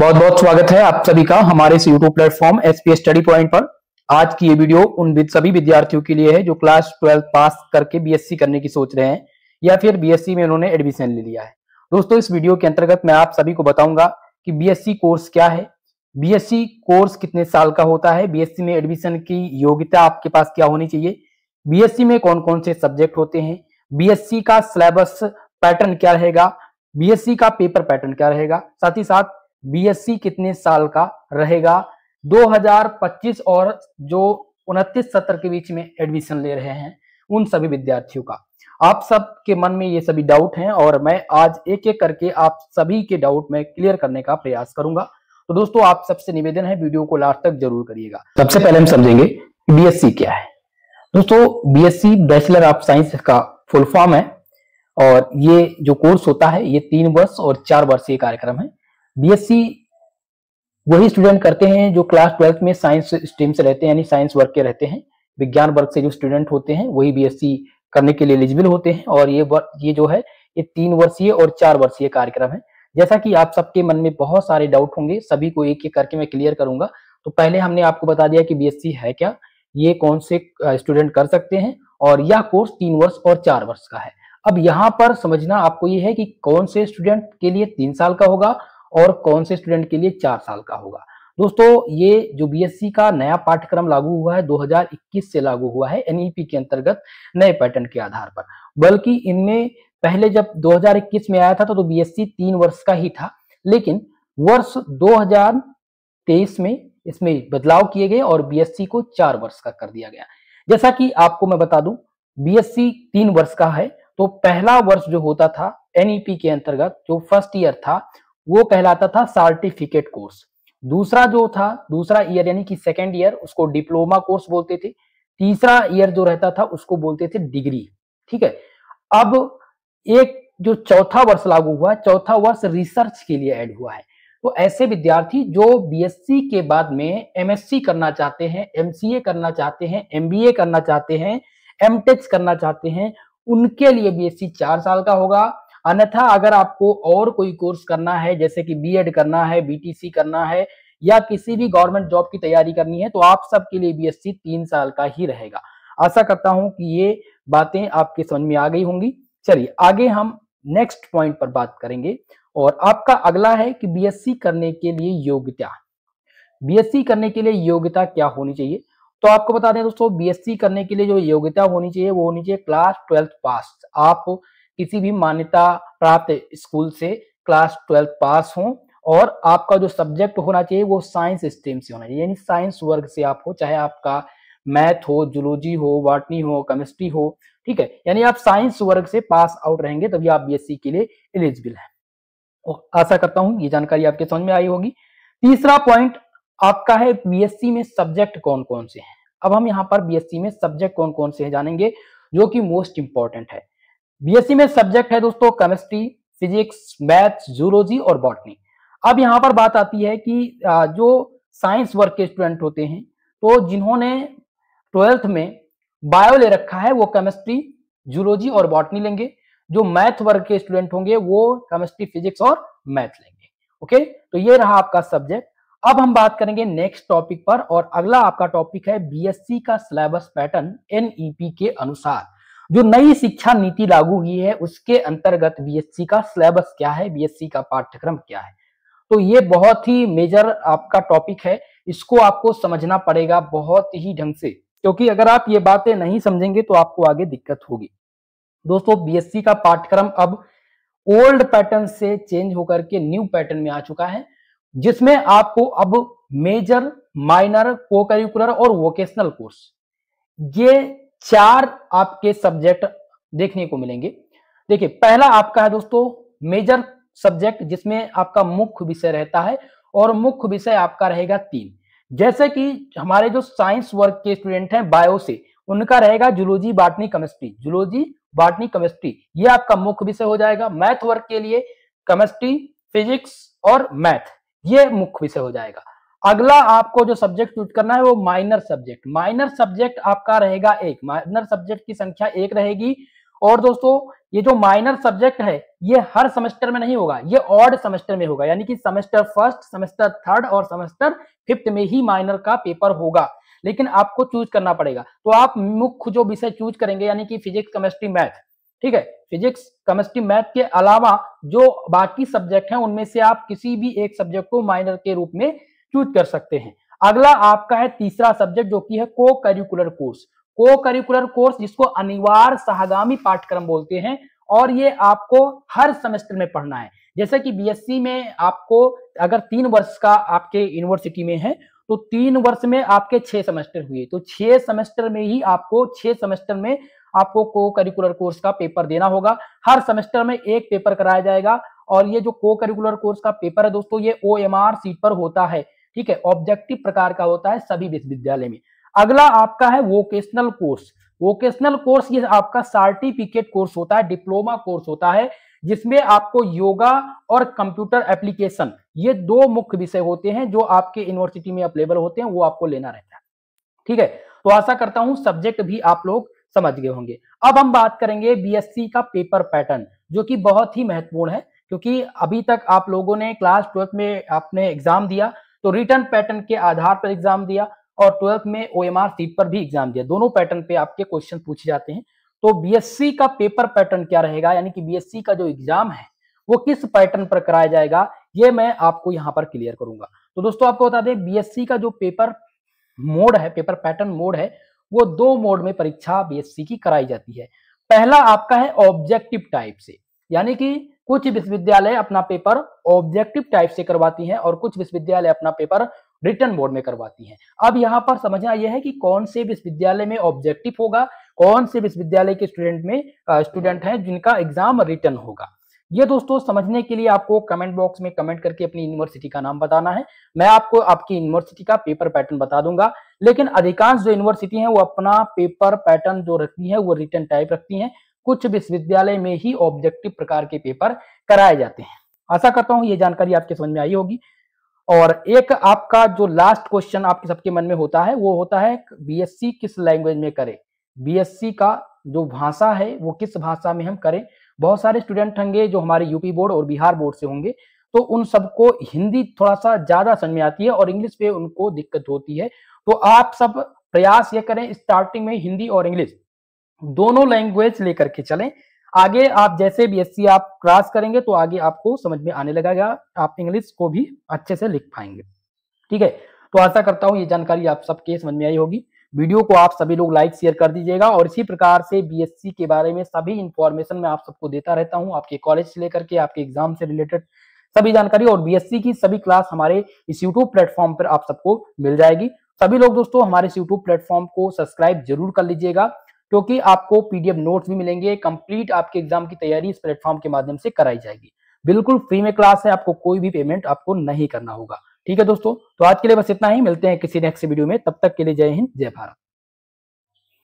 बहुत बहुत स्वागत है आप सभी का हमारे इस YouTube platform SPS study point पर। आज की ये वीडियो उन सभी विद्यार्थियों के लिए है जो क्लास 12 पास करके बीएससी करने की सोच रहे हैं या फिर बीएससी में उन्होंने एडमिशन ले लिया है। दोस्तों, इस वीडियो के अंतर्गत मैं आप सभी को बताऊंगा कि बीएससी कोर्स क्या है, बीएससी कोर्स कितने साल का होता है, बीएससी में एडमिशन की योग्यता आपके पास क्या होनी चाहिए, बीएससी में कौन कौन से सब्जेक्ट होते हैं, बीएससी का सिलेबस पैटर्न क्या रहेगा, बीएससी का पेपर पैटर्न क्या रहेगा, साथ ही साथ बीएससी कितने साल का रहेगा, 2025 और जो 29-70 के बीच में एडमिशन ले रहे हैं उन सभी विद्यार्थियों का। आप सब के मन में ये सभी डाउट हैं और मैं आज एक एक करके आप सभी के डाउट में क्लियर करने का प्रयास करूंगा। तो दोस्तों, आप सबसे निवेदन है वीडियो को लास्ट तक जरूर करिएगा। सबसे पहले हम समझेंगे बीएससी क्या है। दोस्तों, बीएससी बैचलर ऑफ साइंस का फुल फॉर्म है और ये जो कोर्स होता है ये 3 वर्ष और 4 वर्षीय कार्यक्रम है। बीएससी वही स्टूडेंट करते हैं जो क्लास 12 में साइंस स्ट्रीम से रहते हैं, यानी साइंस वर्ग के रहते हैं। विज्ञान वर्ग से जो स्टूडेंट होते हैं वही बीएससी करने के लिए एलिजिबल होते हैं और ये जो है ये 3 वर्षीय और 4 वर्षीय कार्यक्रम है। जैसा कि आप सबके मन में बहुत सारे डाउट होंगे, सभी को एक एक करके मैं क्लियर करूंगा। तो पहले हमने आपको बता दिया कि बीएससी है क्या, ये कौन से स्टूडेंट कर सकते हैं और यह कोर्स 3 वर्ष और 4 वर्ष का है। अब यहाँ पर समझना आपको ये है कि कौन से स्टूडेंट के लिए 3 साल का होगा और कौन से स्टूडेंट के लिए 4 साल का होगा। दोस्तों, ये जो बीएससी का नया पाठ्यक्रम लागू हुआ है 2021 से लागू हुआ है एनईपी के अंतर्गत नए पैटर्न के आधार पर। बल्कि इनमें पहले जब 2021 में आया था तो बीएससी 3 वर्ष का ही था, लेकिन वर्ष 2023 में इसमें बदलाव किए गए और बीएससी को 4 वर्ष का कर दिया गया। जैसा कि आपको मैं बता दूं, बीएससी 3 वर्ष का है तो पहला वर्ष जो होता था एनईपी के अंतर्गत जो फर्स्ट ईयर था वो कहलाता था सर्टिफिकेट कोर्स। दूसरा ईयर यानी कि सेकेंड ईयर उसको डिप्लोमा कोर्स बोलते थे। तीसरा ईयर जो रहता था उसको बोलते थे डिग्री। ठीक है, अब एक जो चौथा वर्ष लागू हुआ, चौथा वर्ष रिसर्च के लिए ऐड हुआ है। तो ऐसे विद्यार्थी जो बीएससी के बाद में एमएससी करना चाहते हैं, एमसीए करना चाहते हैं, एमबीए करना चाहते हैं, एमटेक करना चाहते हैं, उनके लिए बीएससी 4 साल का होगा। अन्यथा अगर आपको और कोई कोर्स करना है, जैसे कि बीएड करना है, बीटीसी करना है या किसी भी गवर्नमेंट जॉब की तैयारी करनी है, तो आप सबके लिए बीएससी 3 साल का ही रहेगा। आशा करता हूं कि ये बातें आपके समझ में आ गई होंगी। चलिए आगे हम नेक्स्ट पॉइंट पर बात करेंगे और आपका अगला है कि बीएससी करने के लिए योग्यता। बीएससी करने के लिए योग्यता क्या होनी चाहिए? तो आपको बता दें दोस्तों, बीएससी करने के लिए जो योग्यता होनी चाहिए वो होनी चाहिए क्लास 12 पास। आप किसी भी मान्यता प्राप्त स्कूल से क्लास 12 पास हो और आपका जो सब्जेक्ट होना चाहिए वो साइंस स्ट्रीम से होना चाहिए, यानी साइंस वर्ग से आप हो, चाहे आपका मैथ हो, जूलॉजी हो, बॉटनी हो, केमिस्ट्री हो। ठीक है, यानी आप साइंस वर्ग से पास आउट रहेंगे तभी आप बीएससी के लिए एलिजिबल हैं। आशा करता हूं ये जानकारी आपके समझ में आई होगी। तीसरा पॉइंट आपका है बीएससी में सब्जेक्ट कौन कौन से हैं। अब हम यहाँ पर बीएससी में सब्जेक्ट कौन कौन से हैं जानेंगे, जो कि मोस्ट इंपॉर्टेंट है। बीएससी में सब्जेक्ट है दोस्तों केमिस्ट्री, फिजिक्स, मैथ्स, जूलॉजी और बॉटनी। अब यहाँ पर बात आती है कि जो साइंस वर्ग के स्टूडेंट होते हैं, तो जिन्होंने 12th में बायो ले रखा है वो केमिस्ट्री, जूलॉजी और बॉटनी लेंगे। जो मैथ वर्ग के स्टूडेंट होंगे वो केमिस्ट्री, फिजिक्स और मैथ लेंगे। ओके, तो ये रहा आपका सब्जेक्ट। अब हम बात करेंगे नेक्स्ट टॉपिक पर और अगला आपका टॉपिक है बीएससी का सिलेबस पैटर्न एनईपी के अनुसार। जो नई शिक्षा नीति लागू हुई है उसके अंतर्गत बीएससी का सिलेबस क्या है, बीएससी का पाठ्यक्रम क्या है। तो ये बहुत ही मेजर आपका टॉपिक है, इसको आपको समझना पड़ेगा बहुत ही ढंग से, क्योंकि अगर आप ये बातें नहीं समझेंगे तो आपको आगे दिक्कत होगी। दोस्तों, बीएससी का पाठ्यक्रम अब ओल्ड पैटर्न से चेंज होकर के न्यू पैटर्न में आ चुका है, जिसमें आपको अब मेजर, माइनर, को करिकुलर और वोकेशनल कोर्स ये 4 आपके सब्जेक्ट देखने को मिलेंगे। देखिए, पहला आपका है दोस्तों मेजर सब्जेक्ट, जिसमें आपका मुख्य विषय रहता है और मुख्य विषय आपका रहेगा 3। जैसे कि हमारे जो साइंस वर्ग के स्टूडेंट हैं बायो से, उनका रहेगा zoology, botany, chemistry. Zoology, botany, chemistry ये आपका मुख्य विषय हो जाएगा। मैथ वर्ग के लिए केमिस्ट्री, फिजिक्स और मैथ ये मुख्य विषय हो जाएगा। अगला आपको जो सब्जेक्ट चूज करना है वो माइनर सब्जेक्ट। माइनर सब्जेक्ट आपका रहेगा 1, माइनर सब्जेक्ट की संख्या 1 रहेगी और दोस्तों ये जो माइनर सब्जेक्ट है ये हर सेमेस्टर में नहीं होगा, ये ऑड सेमेस्टर में होगा, यानी कि सेमेस्टर फर्स्ट, सेमेस्टर थर्ड और सेमेस्टर फिफ्थ में ही माइनर का पेपर होगा। लेकिन आपको चूज करना पड़ेगा, तो आप मुख्य जो विषय चूज करेंगे यानी कि फिजिक्स, केमिस्ट्री, मैथ, ठीक है, फिजिक्स, केमिस्ट्री, मैथ के अलावा जो बाकी सब्जेक्ट हैं उनमें से आप किसी भी एक सब्जेक्ट को माइनर के रूप में चूज कर सकते हैं। अगला आपका है तीसरा सब्जेक्ट जो कि है को करिकुलर कोर्स। को करिकुलर कोर्स जिसको अनिवार्य सहगामी पाठ्यक्रम बोलते हैं, और ये आपको हर सेमेस्टर में पढ़ना है। जैसे कि बीएससी में आपको अगर 3 वर्ष का आपके यूनिवर्सिटी में है तो 3 वर्ष में आपके 6 सेमेस्टर हुए, तो 6 सेमेस्टर में ही आपको 6 सेमेस्टर में आपको को करिकुलर कोर्स का पेपर देना होगा। हर सेमेस्टर में एक पेपर कराया जाएगा, और ये जो को करिकुलर कोर्स का पेपर है दोस्तों ये OMR सीट पर होता है, ठीक है, ऑब्जेक्टिव प्रकार का होता है सभी विश्वविद्यालय में। अगला आपका है वोकेशनल कोर्स। वोकेशनल कोर्स ये आपका सर्टिफिकेट कोर्स होता है, डिप्लोमा कोर्स होता है, जिसमें आपको योगा और कंप्यूटर एप्लीकेशन ये 2 मुख्य विषय होते हैं जो आपके यूनिवर्सिटी में अवेलेबल होते हैं, वो आपको लेना रहता है, ठीक है। तो आशा करता हूं सब्जेक्ट भी आप लोग समझ गए होंगे। अब हम बात करेंगे बीएससी का पेपर पैटर्न, जो कि बहुत ही महत्वपूर्ण है, क्योंकि अभी तक आप लोगों ने क्लास 12 में आपने एग्जाम दिया तो रिटर्न पैटर्न के आधार पर एग्जाम दिया, और 12th में OMR सीट पर भी एग्जाम दिया, दोनों पैटर्न पे आपके क्वेश्चन पूछे जाते हैं। तो बीएससी का पेपर पैटर्न क्या रहेगा, यानी कि बीएससी का जो एग्जाम है वो किस पैटर्न पर कराया जाएगा, ये मैं आपको यहाँ पर क्लियर करूंगा। तो दोस्तों आपको बता दें बीएससी का जो पेपर मोड है, पेपर पैटर्न मोड है, वो 2 मोड में परीक्षा बीएससी की कराई जाती है। पहला आपका है ऑब्जेक्टिव टाइप से, यानी कि कुछ विश्वविद्यालय अपना पेपर ऑब्जेक्टिव टाइप से करवाती हैं और कुछ विश्वविद्यालय अपना पेपर रिटन मोड में करवाती हैं। अब यहाँ पर समझना यह है कि कौन से विश्वविद्यालय में ऑब्जेक्टिव होगा, कौन से विश्वविद्यालय के स्टूडेंट हैं जिनका एग्जाम रिटन होगा। ये दोस्तों समझने के लिए आपको कमेंट बॉक्स में कमेंट करके अपनी यूनिवर्सिटी का नाम बताना है। मैं आपको आपकी यूनिवर्सिटी का पेपर पैटर्न बता दूंगा, लेकिन अधिकांश जो यूनिवर्सिटी हैं वो अपना पेपर पैटर्न जो रखती है वो रिटन टाइप रखती हैं। कुछ विश्वविद्यालय में ही ऑब्जेक्टिव प्रकार के पेपर कराए जाते हैं। आशा करता हूं ये जानकारी आपके समझ में आई होगी। और एक आपका जो लास्ट क्वेश्चन आपके सबके मन में होता है वो होता है बीएससी किस लैंग्वेज में करें, बीएससी का जो भाषा है वो किस भाषा में हम करें। बहुत सारे स्टूडेंट होंगे जो हमारे यूपी बोर्ड और बिहार बोर्ड से होंगे, तो उन सबको हिंदी थोड़ा सा ज्यादा समझ में आती है और इंग्लिश पे उनको दिक्कत होती है। तो आप सब प्रयास ये करें स्टार्टिंग में हिंदी और इंग्लिश दोनों लैंग्वेज लेकर के चलें। आगे आप जैसे बीएससी आप क्रॉस करेंगे तो आगे आपको समझ में आने लगेगा, आप इंग्लिश को भी अच्छे से लिख पाएंगे, ठीक है। तो आशा करता हूं ये जानकारी आप सबके समझ में आई होगी। वीडियो को आप सभी लोग लाइक शेयर कर दीजिएगा, और इसी प्रकार से बीएससी के बारे में सभी इंफॉर्मेशन मैं आप सबको देता रहता हूं, आपके कॉलेज से लेकर के आपके एग्जाम से रिलेटेड सभी जानकारी, और बीएससी की सभी क्लास हमारे इस यूट्यूब प्लेटफॉर्म पर आप सबको मिल जाएगी। सभी लोग दोस्तों हमारे इस यूट्यूब प्लेटफॉर्म को सब्सक्राइब जरूर कर लीजिएगा, क्योंकि आपको पीडीएफ नोट्स भी मिलेंगे, कंप्लीट आपके एग्जाम की तैयारी इस प्लेटफॉर्म के माध्यम से कराई जाएगी। बिल्कुल फ्री में क्लास है, आपको कोई भी पेमेंट आपको नहीं करना होगा, ठीक है दोस्तों। तो आज के लिए बस इतना ही, मिलते हैं किसी नेक्स्ट वीडियो में, तब तक के लिए जय हिंद जय भारत।